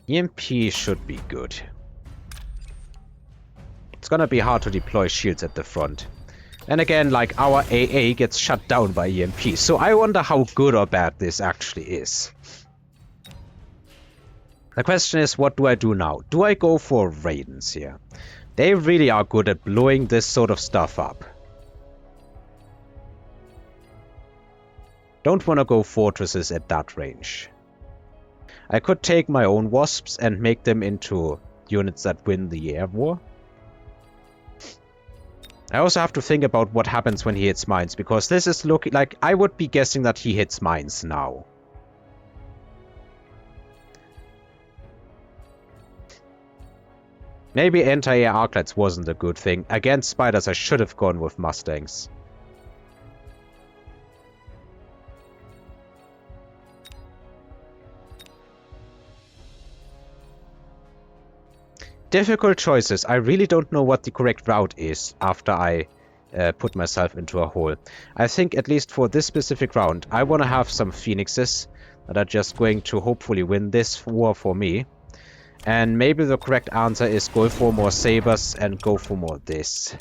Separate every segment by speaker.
Speaker 1: EMP should be good. It's gonna be hard to deploy shields at the front. And again, like, our AA gets shut down by EMP, so I wonder how good or bad this actually is. The question is, what do I do now? Do I go for Raidens here? They really are good at blowing this sort of stuff up. Don't want to go fortresses at that range. I could take my own wasps and make them into units that win the air war. I also have to think about what happens when he hits mines, because this is looking like I would be guessing that he hits mines now. Maybe anti-air-arclets wasn't a good thing. Against spiders I should have gone with mustangs. Difficult choices. I really don't know what the correct route is after I put myself into a hole. I think at least for this specific round, I want to have some phoenixes that are just going to hopefully win this war for me. And maybe the correct answer is go for more sabers and go for more this.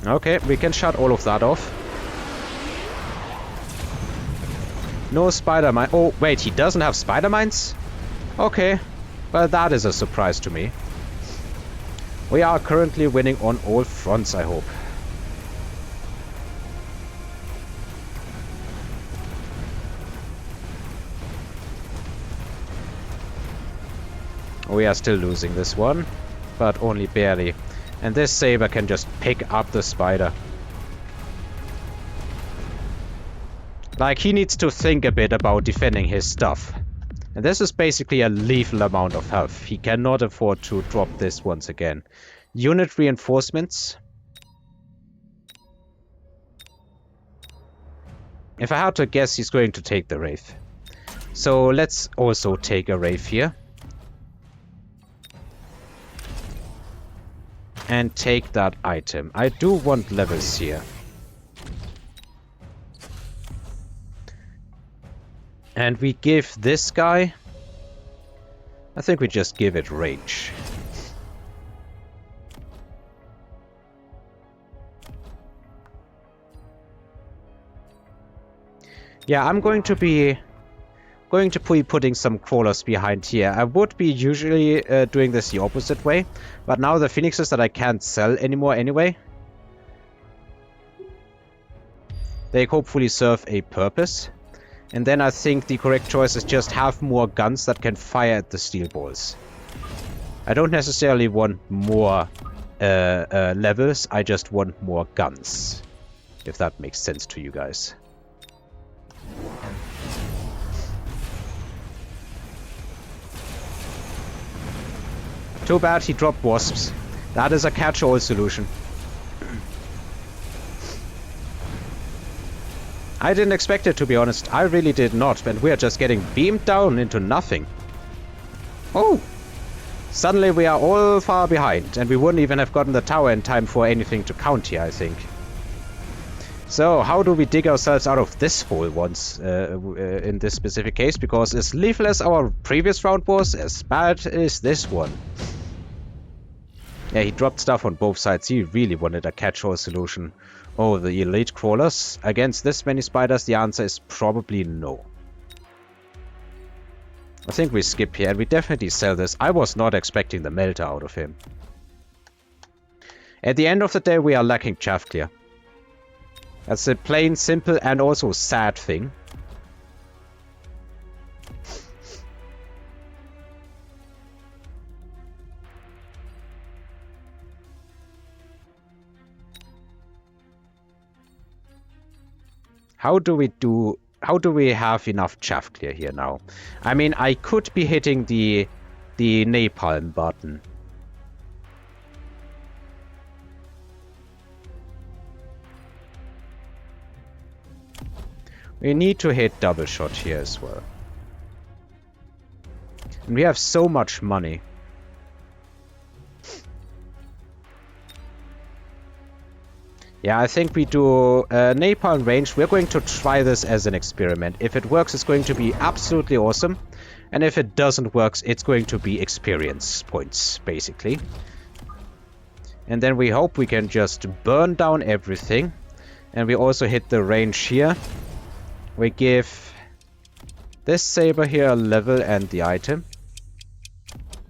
Speaker 1: Okay, we can shut all of that off. No spider mine. Oh, wait, he doesn't have spider mines? Okay, well, that is a surprise to me. We are currently winning on all fronts, I hope. We are still losing this one, but only barely. And this saber can just pick up the spider. Like, he needs to think a bit about defending his stuff. And this is basically a lethal amount of health. He cannot afford to drop this once again. Unit reinforcements. If I had to guess, he's going to take the Wraith. So let's also take a Wraith here. And take that item. I do want levels here. And we give this guy... I think we just give it range. Yeah, I'm going to be putting some crawlers behind here. I would be usually doing this the opposite way, but now the phoenixes that I can't sell anymore anyway, they hopefully serve a purpose. And then I think the correct choice is just have more guns that can fire at the steel balls. I don't necessarily want more levels, I just want more guns. If that makes sense to you guys. Too bad he dropped wasps. That is a catch-all solution. I didn't expect it, to be honest. I really did not, and we are just getting beamed down into nothing. Oh! Suddenly we are all far behind, and we wouldn't even have gotten the tower in time for anything to count here, I think. So, how do we dig ourselves out of this hole once, in this specific case? Because as lethal as our previous round was, as bad is this one. Yeah, he dropped stuff on both sides. He really wanted a catch-all solution. Oh, the elite crawlers? Against this many spiders, the answer is probably no. I think we skip here, and we definitely sell this. I was not expecting the melter out of him. At the end of the day, we are lacking chaff clear. That's a plain, simple, and also sad thing. How do we have enough chaff clear here now? I mean, I could be hitting the napalm button. We need to hit double shot here as well. And we have so much money. Yeah, I think we do napalm range. We're going to try this as an experiment. If it works, it's going to be absolutely awesome. And if it doesn't work, it's going to be experience points, basically. And then we hope we can just burn down everything. And we also hit the range here. We give this saber here a level and the item.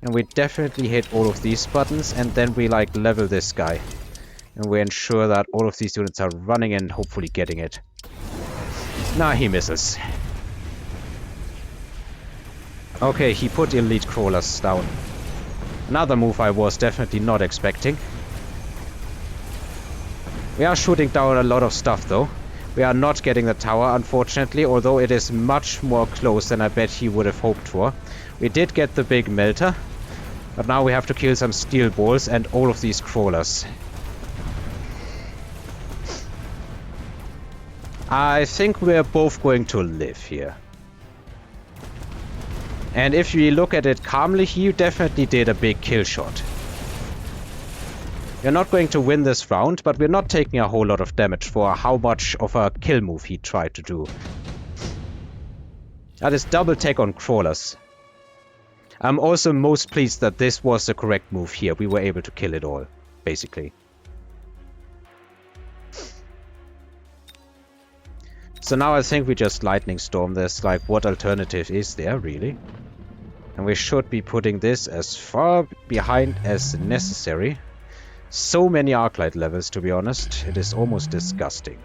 Speaker 1: And we definitely hit all of these buttons. And then we like level this guy. And we ensure that all of these units are running and hopefully getting it. Nah, he misses. Okay, he put elite crawlers down. Another move I was definitely not expecting. We are shooting down a lot of stuff though. We are not getting the tower, unfortunately, although it is much more close than I bet he would have hoped for. We did get the big melter, but now we have to kill some steel balls and all of these crawlers. I think we're both going to live here. And if you look at it calmly, he definitely did a big kill shot. We're not going to win this round, but we're not taking a whole lot of damage for how much of a kill move he tried to do. That is double tech on crawlers. I'm also most pleased that this was the correct move here. We were able to kill it all, basically. So now I think we just lightning storm this. Like, what alternative is there, really? And we should be putting this as far behind as necessary. So many Arclight levels, to be honest. It is almost disgusting.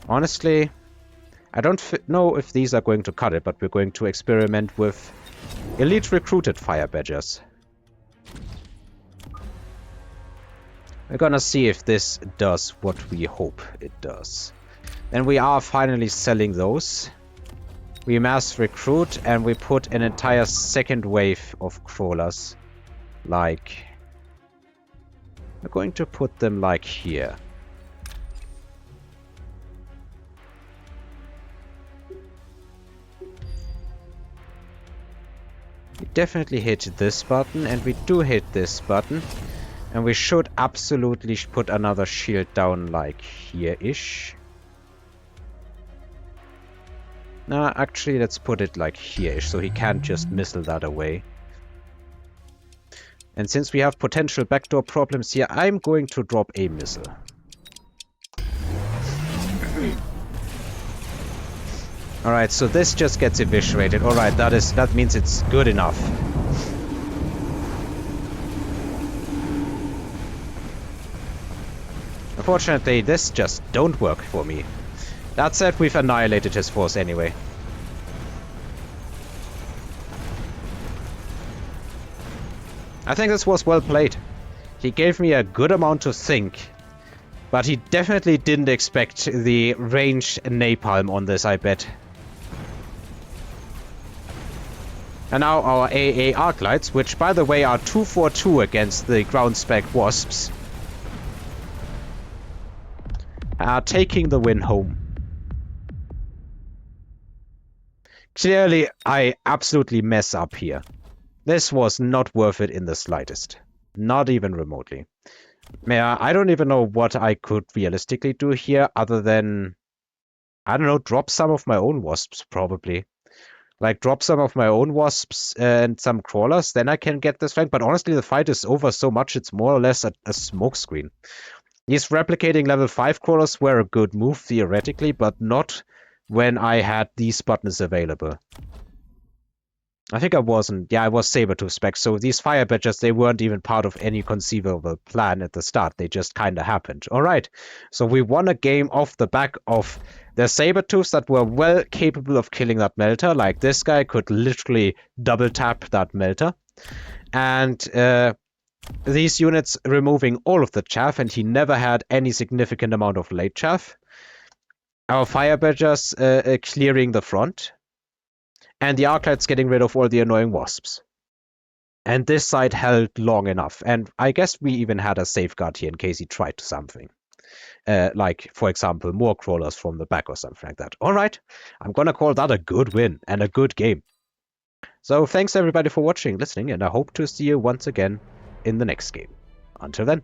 Speaker 1: Honestly, I don't know if these are going to cut it, but we're going to experiment with elite recruited fire badgers. We're gonna see if this does what we hope it does. And we are finally selling those. We mass recruit and we put an entire second wave of crawlers. Like... we're going to put them like here. We definitely hit this button and we do hit this button. And we should absolutely put another shield down like here-ish. Nah, actually let's put it like here-ish so he can't just missile that away. And since we have potential backdoor problems here, I'm going to drop a missile. Alright, so this just gets eviscerated. Alright, that means it's good enough. Unfortunately, this just don't work for me. That said, we've annihilated his force anyway. I think this was well played. He gave me a good amount to think, but he definitely didn't expect the ranged napalm on this, I bet. And now our AA Arclights, which by the way are 2-4-2 against the ground spec wasps, are taking the win home. Clearly, I absolutely mess up here. This was not worth it in the slightest. Not even remotely. Yeah, I don't even know what I could realistically do here other than, I don't know, drop some of my own wasps, probably. Like, drop some of my own wasps and some crawlers, then I can get this rank. But honestly, the fight is over so much, it's more or less a smokescreen. These replicating level 5 crawlers were a good move, theoretically, but not when I had these buttons available. I think I wasn't. Yeah, I was Sabertooth spec, so these fire badgers, they weren't even part of any conceivable plan at the start. They just kind of happened. Alright, so we won a game off the back of the Sabertooths that were well capable of killing that melter. Like, this guy could literally double tap that melter. And, these units removing all of the chaff, and he never had any significant amount of late chaff. Our fire badgers clearing the front. And the Arclights getting rid of all the annoying wasps. And this side held long enough. And I guess we even had a safeguard here in case he tried something. Like, for example, more crawlers from the back or something like that. Alright, I'm gonna call that a good win and a good game. So thanks everybody for watching, listening, and I hope to see you once again in the next game. Until then.